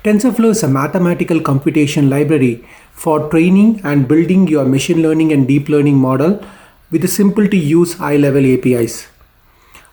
TensorFlow is a mathematical computation library for training and building your machine learning and deep learning model with a simple to use high-level APIs.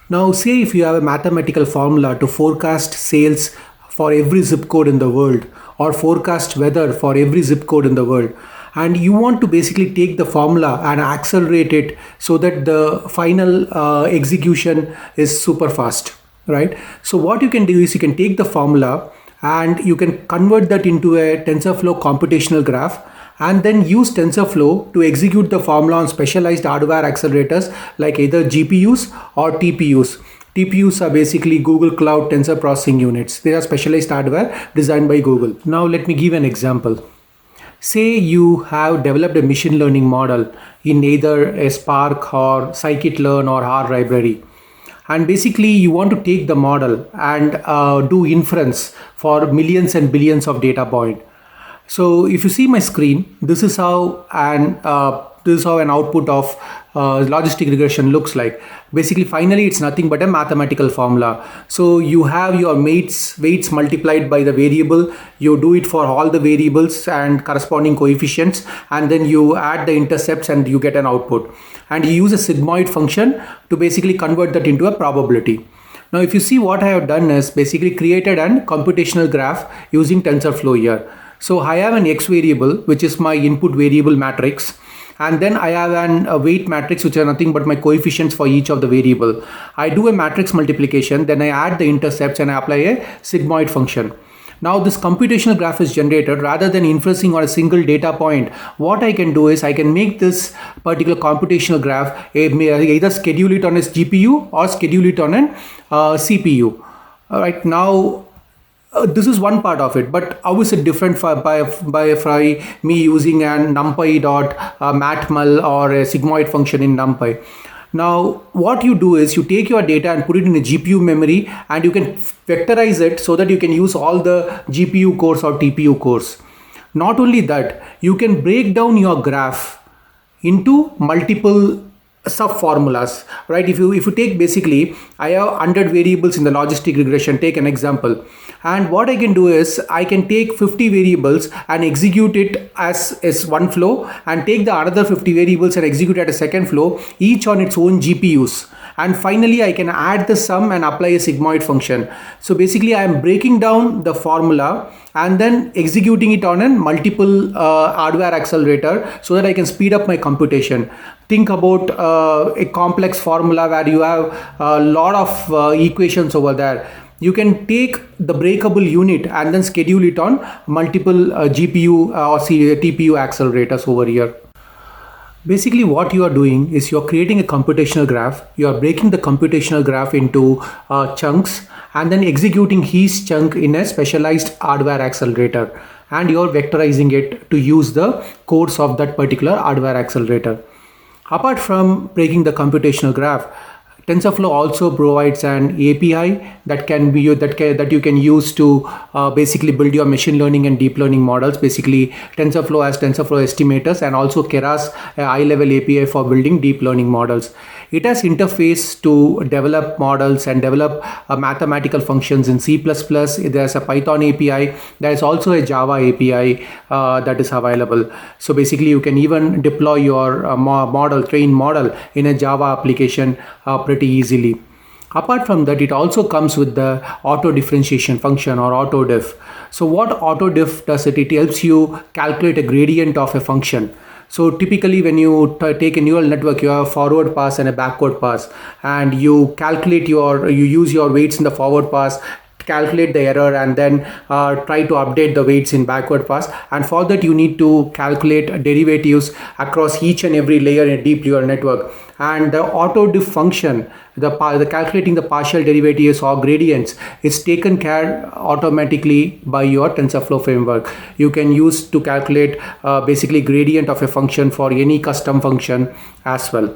Now, say if you have a mathematical formula to forecast sales for every zip code in the world or forecast weather for every zip code in the world, and you want to basically take the formula and accelerate it so that the final execution is super fast, right? So what you can do is you can take the formula and you can convert that into a TensorFlow computational graph and then use TensorFlow to execute the formula on specialized hardware accelerators like either GPUs or TPUs. TPUs are basically Google Cloud Tensor Processing Units. They are specialized hardware designed by Google. Now let me give an example. Say you have developed a machine learning model in either a Spark or Scikit-learn or R library. And basically you want to take the model and do inference for millions and billions of data points. So if you see my screen, this is how an output of logistic regression looks like. Basically, finally, it's nothing but a mathematical formula. So you have your weights multiplied by the variable. You do it for all the variables and corresponding coefficients, and then you add the intercepts and you get an output. And you use a sigmoid function to basically convert that into a probability. Now, if you see, what I have done is basically created a computational graph using TensorFlow here. So I have an X variable, which is my input variable matrix. And then I have a weight matrix, which are nothing but my coefficients for each of the variable. I do a matrix multiplication, then I add the intercepts and I apply a sigmoid function. Now this computational graph is generated. Rather than inferencing on a single data point, what I can do is I can make this particular computational graph either schedule it on a GPU or schedule it on a CPU. All right, now this is one part of it, but how is it different by me using an numpy.matmul or a sigmoid function in numpy? Now what you do is you take your data and put it in a GPU memory and you can vectorize it so that you can use all the GPU cores or TPU cores. Not only that, you can break down your graph into multiple sub formulas, right? If you take, basically I have 100 variables in the logistic regression, take an example, and what I can do is I can take 50 variables and execute it as one flow and take the other 50 variables and execute at a second flow, each on its own GPUs, and finally I can add the sum and apply a sigmoid function. So basically I am breaking down the formula and then executing it on a multiple hardware accelerator so that I can speed up my computation. Think about a complex formula where you have a lot of equations over there. You can take the breakable unit and then schedule it on multiple GPU or TPU accelerators over here. Basically what you are doing is you are creating a computational graph. You are breaking the computational graph into chunks and then executing each chunk in a specialized hardware accelerator, and you are vectorizing it to use the cores of that particular hardware accelerator. Apart from breaking the computational graph, TensorFlow also provides an API that you can use to basically build your machine learning and deep learning models. Basically, TensorFlow has TensorFlow estimators and also Keras, a high-level API for building deep learning models. It has interface to develop models and develop mathematical functions in C++. There's a Python API. There is also a Java API that is available. So basically, you can even deploy your trained model in a Java application pretty easily. Apart from that, it also comes with the auto differentiation function or autodiff. So what autodiff does, it helps you calculate a gradient of a function. So typically when you take a neural network, you have a forward pass and a backward pass, and you use your weights in the forward pass, calculate the error, and then try to update the weights in backward pass. And for that you need to calculate derivatives across each and every layer in a deep neural network. And the autodiff function, the calculating the partial derivatives or gradients, is taken care automatically by your TensorFlow framework. You can use to calculate basically gradient of a function for any custom function as well.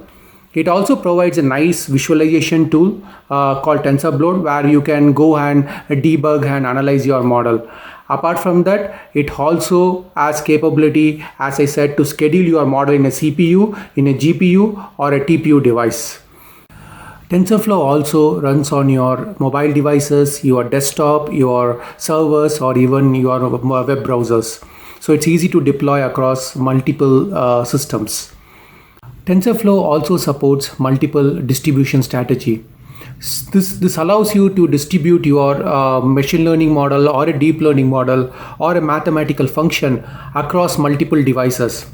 It also provides a nice visualization tool called TensorBloat, where you can go and debug and analyze your model. Apart from that, it also has capability, as I said, to schedule your model in a CPU, in a GPU or a TPU device. TensorFlow also runs on your mobile devices, your desktop, your servers, or even your web browsers. So it's easy to deploy across multiple systems. TensorFlow also supports multiple distribution strategy. This allows you to distribute your machine learning model or a deep learning model or a mathematical function across multiple devices.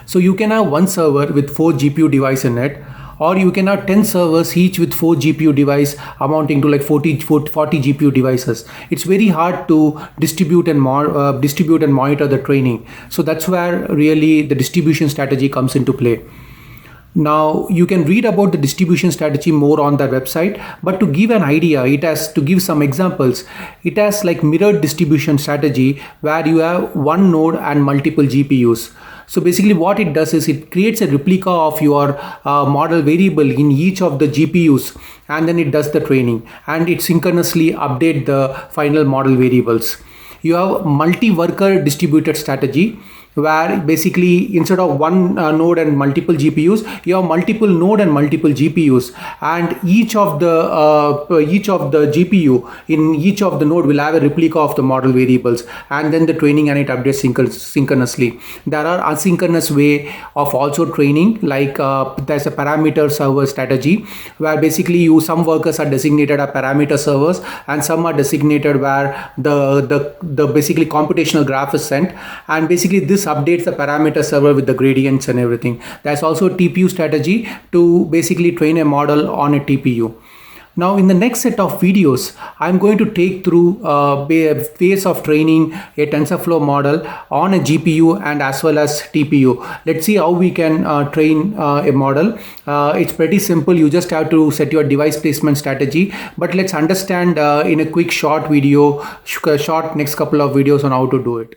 So you can have one server with 4 GPU devices in it, or you can have 10 servers each with 4 GPU device amounting to like 40 GPU devices. It's very hard to distribute and monitor the training. So that's where really the distribution strategy comes into play. Now you can read about the distribution strategy more on the website, but to give an idea, to give some examples, it has like mirrored distribution strategy where you have one node and multiple GPUs. So basically what it does is it creates a replica of your model variable in each of the GPUs, and then it does the training and it synchronously updates the final model variables. You have multi-worker distributed strategy, where basically instead of one node and multiple GPUs, you have multiple node and multiple GPUs, and each of the GPU in each of the node will have a replica of the model variables, and then the training and it updates synchronously. There are asynchronous way of also training, like there's a parameter server strategy where basically some workers are designated as parameter servers and some are designated where the basically computational graph is sent, and basically this updates the parameter server with the gradients and everything. There's also a TPU strategy to basically train a model on a TPU. Now in the next set of videos, I'm going to take through a phase of training a TensorFlow model on a GPU and as well as TPU. Let's see how we can train a model. It's pretty simple. You just have to set your device placement strategy, but let's understand in a quick short next couple of videos on how to do it.